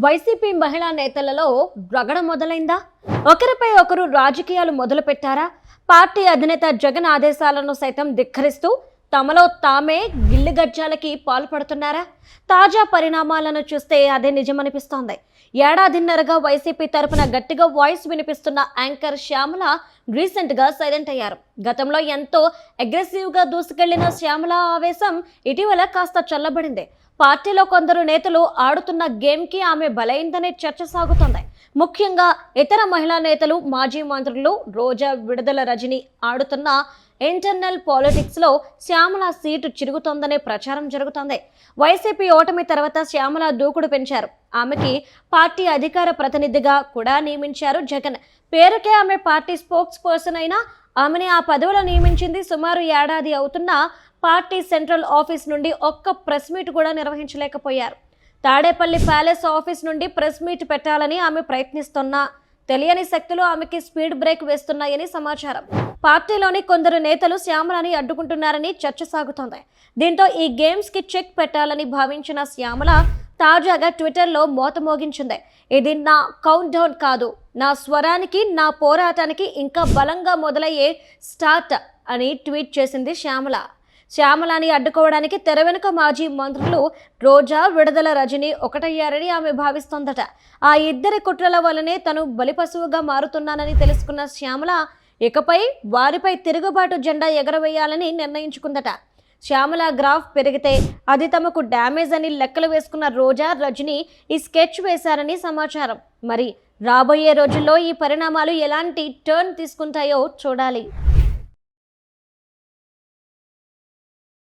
YCP మహిళా నేతలలో రగడ మొదలైందా? ఒకరిపై ఒకరు రాజకీయాలు మొదలు పెట్టారా? పార్టీ అధినేత జగన్ ఆదేశాలను సైతం ధిక్కరిస్తూ తమలో తామే గిల్లిగజ్జాలకి పాల్పడుతున్నారా? తాజా పరిణామాలను చూస్తే అదే నిజమనిపిస్తోంది. ఏడాదిన్నరగా వైసీపీ తరపున గట్టిగా వాయిస్ వినిపిస్తున్న యాంకర్ శ్యామల రీసెంట్ గా సైలెంట్ అయ్యారు. గతంలో ఎంతో అగ్రెసివ్ గా దూసుకెళ్లిన శ్యామల ఆవేశం ఇటీవల కాస్త చల్లబడింది. పార్టీలో కొందరు నేతలు ఆడుతున్న గేమ్ కి ఆమె బలైందనే చర్చ సాగుతోంది. ముఖ్యంగా ఇతర మహిళా నేతలు, మాజీ మంత్రులు రోజా, విడుదల రజని ఆడుతున్న ఇంటర్నల్ పాలిటిక్స్ లో శ్యామల సీటు చిరుగుతోందనే ప్రచారం జరుగుతోంది. వైసీపీ ఓటమి తర్వాత శ్యామల దూకుడు పెంచారు. ఆమెకి పార్టీ అధికార ప్రతినిధిగా కూడా నియమించారు జగన్. పేరుకే ఆమె పార్టీ స్పోక్స్ పర్సన్ అయినా ఆమెని ఆ పదవిలో నియమించింది సుమారు ఏడాది అవుతున్నా పార్టీ సెంట్రల్ ఆఫీస్ నుండి ఒక్క ప్రెస్ మీట్ కూడా నిర్వహించలేకపోయారు. తాడేపల్లి ప్యాలెస్ ఆఫీస్ నుండి ప్రెస్ మీట్ పెట్టాలని ఆమె ప్రయత్నిస్తున్నా తెలియని శక్తులు ఆమెకి స్పీడ్ బ్రేక్ వేస్తున్నాయని సమాచారం. పార్టీలోని కొందరు నేతలు శ్యామలని అడ్డుకుంటున్నారని చర్చ సాగుతోంది. దీంతో ఈ గేమ్స్ కి చెక్ పెట్టాలని భావించిన శ్యామల తాజాగా ట్విట్టర్లో మోత మోగించింది. ఇది నా కౌంట్ డౌన్ కాదు, నా స్వరానికి, నా పోరాటానికి ఇంకా బలంగా మొదలయ్యే స్టార్ట్ అని ట్వీట్ చేసింది శ్యామల. శ్యామలని అడ్డుకోవడానికి తెర వెనుక మాజీ మంత్రులు రోజా, విడుదల రజని ఒకటయ్యారని ఆమె భావిస్తోందట. ఆ ఇద్దరి కుట్రల వల్లనే తను బలిపశువుగా మారుతున్నానని తెలుసుకున్న శ్యామల ఇకపై వారిపై తిరుగుబాటు జెండా ఎగరవేయాలని నిర్ణయించుకుందట. శ్యామల గ్రాఫ్ పెరిగితే అది తమకు డ్యామేజ్ అని లెక్కలు వేసుకున్న రోజా, రజని ఈ స్కెచ్ వేశారని సమాచారం. మరి రాబోయే రోజుల్లో ఈ పరిణామాలు ఎలాంటి టర్న్ తీసుకుంటాయో చూడాలి.